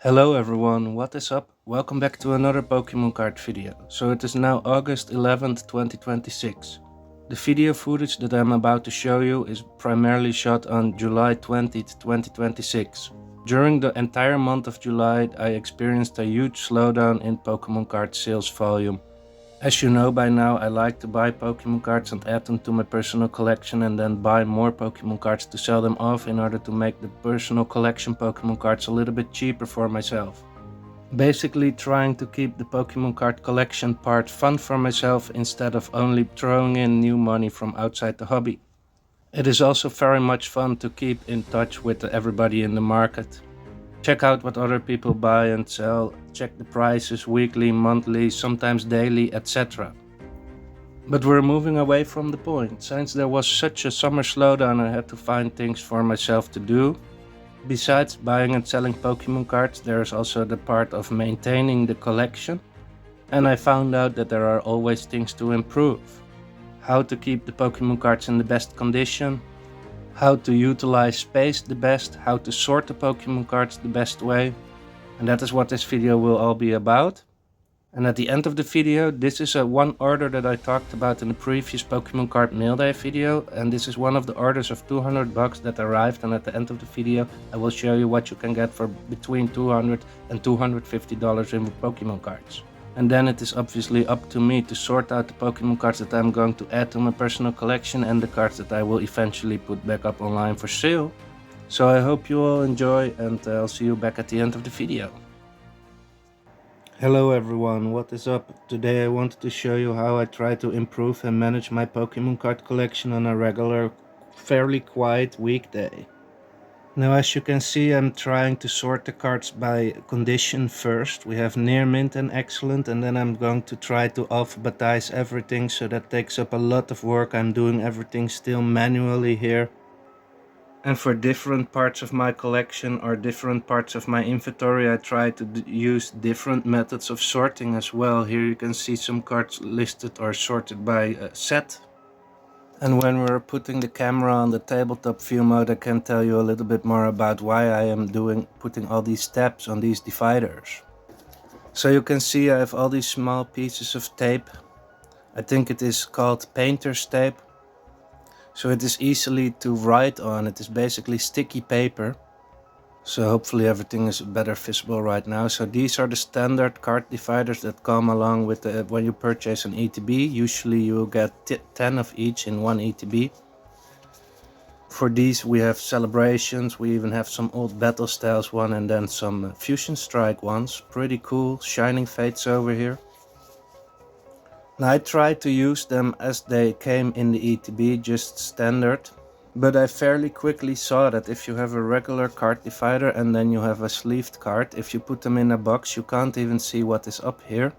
Hello everyone, what is up? Welcome back to another Pokemon card video. So it is now August 11th, 2026. The video footage that I'm about to show you is primarily shot on July 20th, 2026. During the entire month of July, I experienced a huge slowdown in Pokemon card sales volume. As you know by now, I like to buy Pokemon cards and add them to my personal collection and then buy more Pokemon cards to sell them off in order to make the personal collection Pokemon cards a little bit cheaper for myself. Basically trying to keep the Pokemon card collection part fun for myself instead of only throwing in new money from outside the hobby. It is also very much fun to keep in touch with everybody in the market. Check out what other people buy and sell, check the prices weekly, monthly, sometimes daily, etc. But we're moving away from the point. Since there was such a summer slowdown, I had to find things for myself to do. Besides buying and selling Pokemon cards, there is also the part of maintaining the collection. And I found out that there are always things to improve. How to keep the Pokemon cards in the best condition, how to utilize space the best, how to sort the Pokemon cards the best way. And that is what this video will all be about. And at the end of the video, this is one order that I talked about in the previous Pokemon card mail day video. And this is one of the orders of $200 that arrived. And at the end of the video, I will show you what you can get for between $200 and $250 in Pokemon cards. And then it is obviously up to me to sort out the Pokemon cards that I'm going to add to my personal collection and the cards that I will eventually put back up online for sale. So I hope you all enjoy, and I'll see you back at the end of the video. Hello everyone, what is up? Today I wanted to show you how I try to improve and manage my Pokemon card collection on a regular, fairly quiet weekday. Now as you can see, I'm trying to sort the cards by condition first. We have near mint and excellent, and then I'm going to try to alphabetize everything, so that takes up a lot of work. I'm doing everything still manually here. And for different parts of my collection or different parts of my inventory, I try to use different methods of sorting as well. Here you can see some cards listed or sorted by set. And when we're putting the camera on the tabletop view mode, I can tell you a little bit more about why I am putting all these tabs on these dividers. So you can see I have all these small pieces of tape. I think it is called painter's tape. So it is easily to write on. It is basically sticky paper. So hopefully everything is better visible right now. So these are the standard card dividers that come along with when you purchase an ETB. Usually you will get 10 of each in one ETB. For these we have celebrations. We even have some old battle styles one and then some fusion strike ones. Pretty cool. Shining fates over here. Now I tried to use them as they came in the ETB, just standard. But I fairly quickly saw that if you have a regular card divider and then you have a sleeved card, if you put them in a box you can't even see what is up here.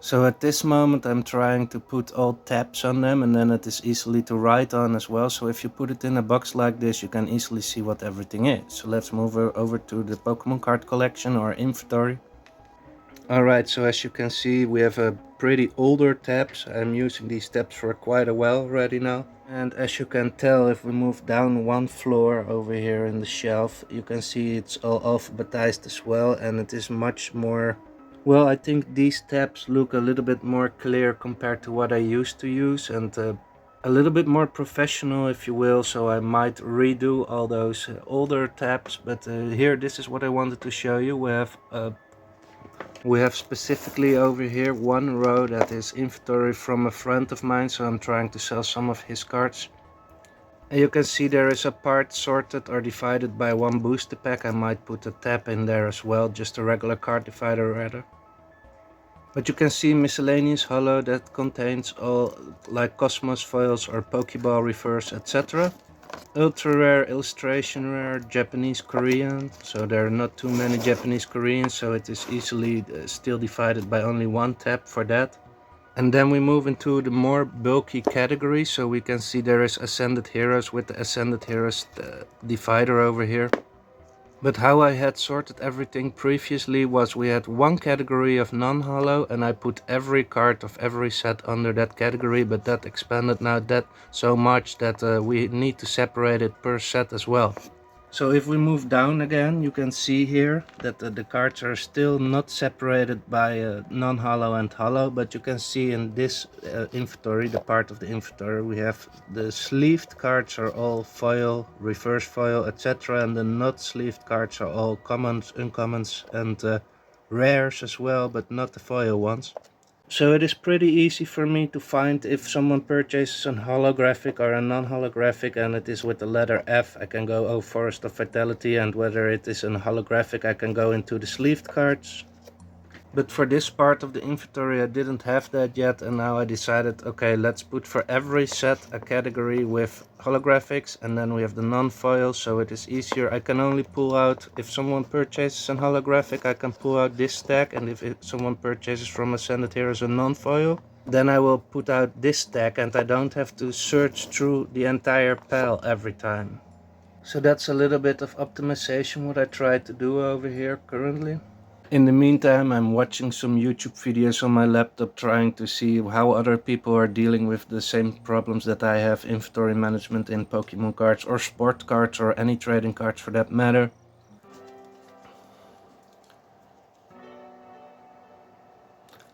So at this moment I'm trying to put all tabs on them, and then it is easily to write on as well. So if you put it in a box like this, you can easily see what everything is. So let's move over to the Pokemon card collection or inventory. Alright, so as you can see we have a pretty older tabs. I'm using these tabs for quite a while already now. And as you can tell, if we move down one floor over here in the shelf, you can see it's all alphabetized as well, and it is much more... Well, I think these tabs look a little bit more clear compared to what I used to use, and a little bit more professional if you will, so I might redo all those older tabs. But here, this is what I wanted to show you. We have specifically over here one row that is inventory from a friend of mine, so I'm trying to sell some of his cards. And you can see there is a part sorted or divided by one booster pack. I might put a tab in there as well, just a regular card divider rather. But you can see miscellaneous holo that contains all like Cosmos foils or Pokeball reverse, etc. Ultra rare, illustration rare, Japanese Korean, so there are not too many Japanese Koreans, so it is easily still divided by only one tab for that. And then we move into the more bulky category, so we can see there is Ascended Heroes with the Ascended Heroes divider over here. But how I had sorted everything previously was we had one category of non-holo, and I put every card of every set under that category, but that expanded now that so much that we need to separate it per set as well. So if we move down again, you can see here that the cards are still not separated by non-hollow and hollow, but you can see in this inventory, the part of the inventory, we have the sleeved cards are all foil, reverse foil, etc. And the not sleeved cards are all commons, uncommons, and rares as well, but not the foil ones. So it is pretty easy for me to find if someone purchases a holographic or a non-holographic and it is with the letter F, I can go, oh, Forest of Vitality, and whether it is a holographic, I can go into the sleeved cards. But for this part of the inventory I didn't have that yet, and now I decided, okay, let's put for every set a category with holographics, and then we have the non-foil, so it is easier. I can only pull out, if someone purchases an holographic, I can pull out this stack, and if someone purchases from Ascended Heroes a non-foil, then I will put out this stack, and I don't have to search through the entire pile every time. So that's a little bit of optimization what I try to do over here currently. In the meantime, I'm watching some YouTube videos on my laptop trying to see how other people are dealing with the same problems that I have, inventory management in Pokemon cards or sport cards or any trading cards for that matter.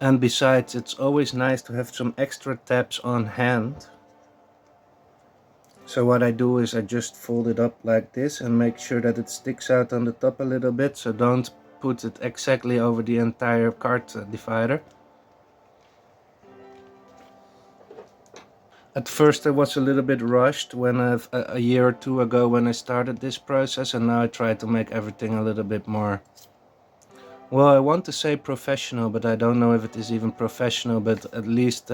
And besides, it's always nice to have some extra tabs on hand. So what I do is I just fold it up like this and make sure that it sticks out on the top a little bit, so don't put it exactly over the entire card divider. At first I was a little bit rushed when a year or two ago when I started this process, and now I try to make everything a little bit more, well, I want to say professional, but I don't know if it is even professional, but at least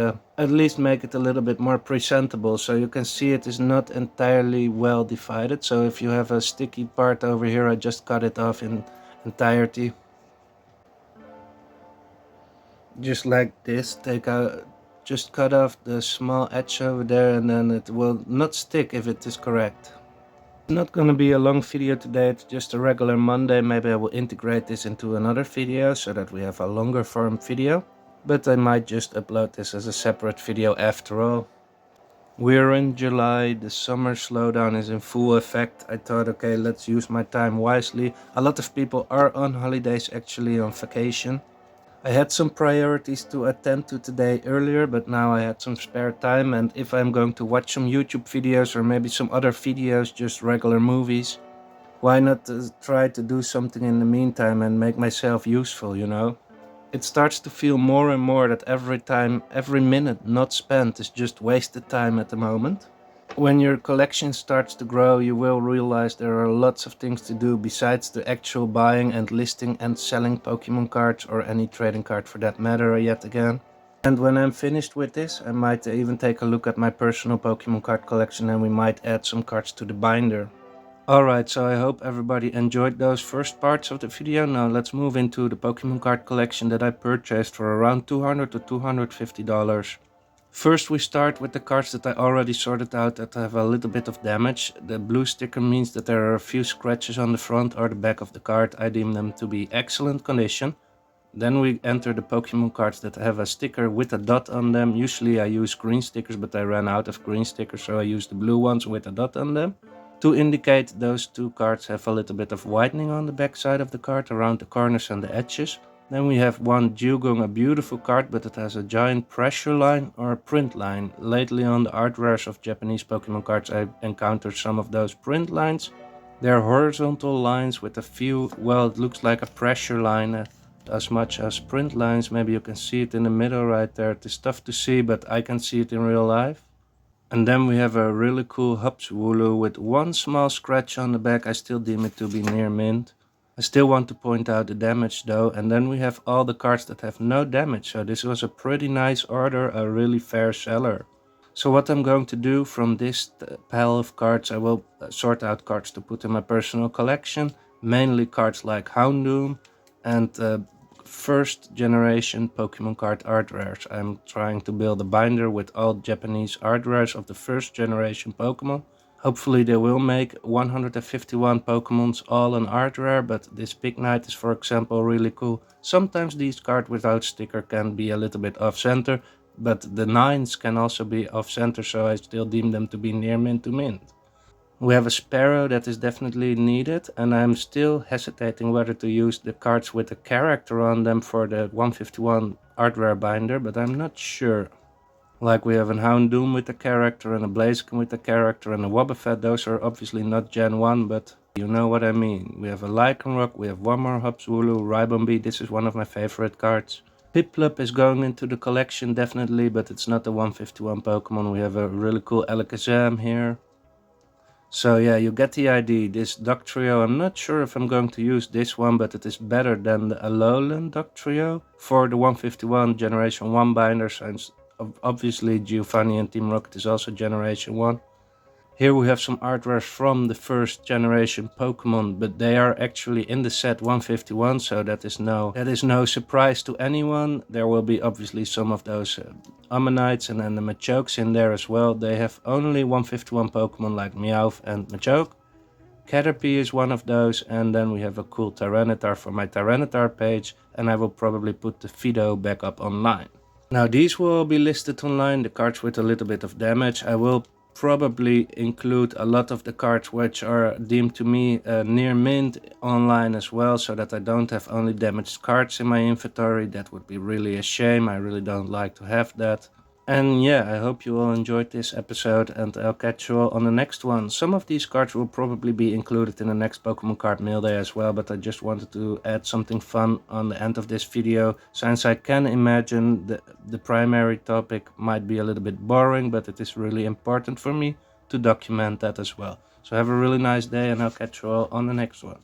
make it a little bit more presentable. So you can see it is not entirely well divided. So if you have a sticky part over here, I just cut it off in entirety. Just like this, just cut off the small edge over there, and then it will not stick if it is correct. It's not gonna be a long video today, it's just a regular Monday. Maybe I will integrate this into another video so that we have a longer form video. But I might just upload this as a separate video after all. We're in July, the summer slowdown is in full effect. I thought, okay, let's use my time wisely. A lot of people are on holidays, actually on vacation. I had some priorities to attend to today earlier, but now I had some spare time, and if I'm going to watch some YouTube videos or maybe some other videos, just regular movies, why not try to do something in the meantime and make myself useful, you know? It starts to feel more and more that every minute not spent is just wasted time at the moment. When your collection starts to grow, you will realize there are lots of things to do besides the actual buying and listing and selling Pokemon cards, or any trading card for that matter yet again. And when I'm finished with this, I might even take a look at my personal Pokemon card collection, and we might add some cards to the binder. Alright, so I hope everybody enjoyed those first parts of the video. Now let's move into the Pokemon card collection that I purchased for around $200 to $250. First we start with the cards that I already sorted out that have a little bit of damage. The blue sticker means that there are a few scratches on the front or the back of the card. I deem them to be excellent condition. Then we enter the Pokemon cards that have a sticker with a dot on them. Usually I use green stickers, but I ran out of green stickers, so I use the blue ones with a dot on them. To indicate those two cards have a little bit of whitening on the back side of the card, around the corners and the edges. Then we have one Dugong, a beautiful card, but it has a giant pressure line or a print line. Lately on the art rares of Japanese Pokemon cards I encountered some of those print lines. They're horizontal lines with a few, well, it looks like a pressure line as much as print lines. Maybe you can see it in the middle right there. It is tough to see, but I can see it in real life. And then we have a really cool Hupswooloo with one small scratch on the back. I still deem it to be near mint. I still want to point out the damage though. And then we have all the cards that have no damage. So this was a pretty nice order, a really fair seller. So what I'm going to do from this pile of cards, I will sort out cards to put in my personal collection. Mainly cards like Houndoom and first generation Pokemon card art rares. I'm trying to build a binder with all Japanese art rares of the first generation Pokemon. Hopefully they will make 151 Pokemons all an art rare, but this Pignite is for example really cool. Sometimes these cards without sticker can be a little bit off center, but the 9s can also be off center, so I still deem them to be near mint to mint. We have a Sparrow that is definitely needed, and I'm still hesitating whether to use the cards with a character on them for the 151 art rare binder, but I'm not sure. Like we have a Houndoom with a character and a Blaziken with a character and a Wobbuffet. Those are obviously not Gen 1, but you know what I mean. We have a Lycanroc, we have one more Hopswoolu, Ribombee, this is one of my favorite cards. Piplup is going into the collection definitely, but it's not the 151 Pokemon. We have a really cool Alakazam here. So yeah, you get the idea. This Dugtrio, I'm not sure if I'm going to use this one, but it is better than the Alolan Dugtrio for the 151 Generation 1 binders. And obviously Giovanni and Team Rocket is also Generation 1. Here we have some art rares from the first generation Pokemon, but they are actually in the set 151, so that is no surprise to anyone. There will be obviously some of those Ammonites and then the Machokes in there as well. They have only 151 Pokemon like Meowth and Machoke. Caterpie is one of those, and then we have a cool Tyranitar for my Tyranitar page, and I will probably put the Fido back up online. Now these will be listed online, the cards with a little bit of damage. I will probably include a lot of the cards which are deemed to me near mint online as well, so that I don't have only damaged cards in my inventory. That would be really a shame. I really don't like to have that. And yeah, I hope you all enjoyed this episode, and I'll catch you all on the next one. Some of these cards will probably be included in the next Pokemon Card Mail Day as well, but I just wanted to add something fun on the end of this video, since I can imagine the primary topic might be a little bit boring, but it is really important for me to document that as well. So have a really nice day, and I'll catch you all on the next one.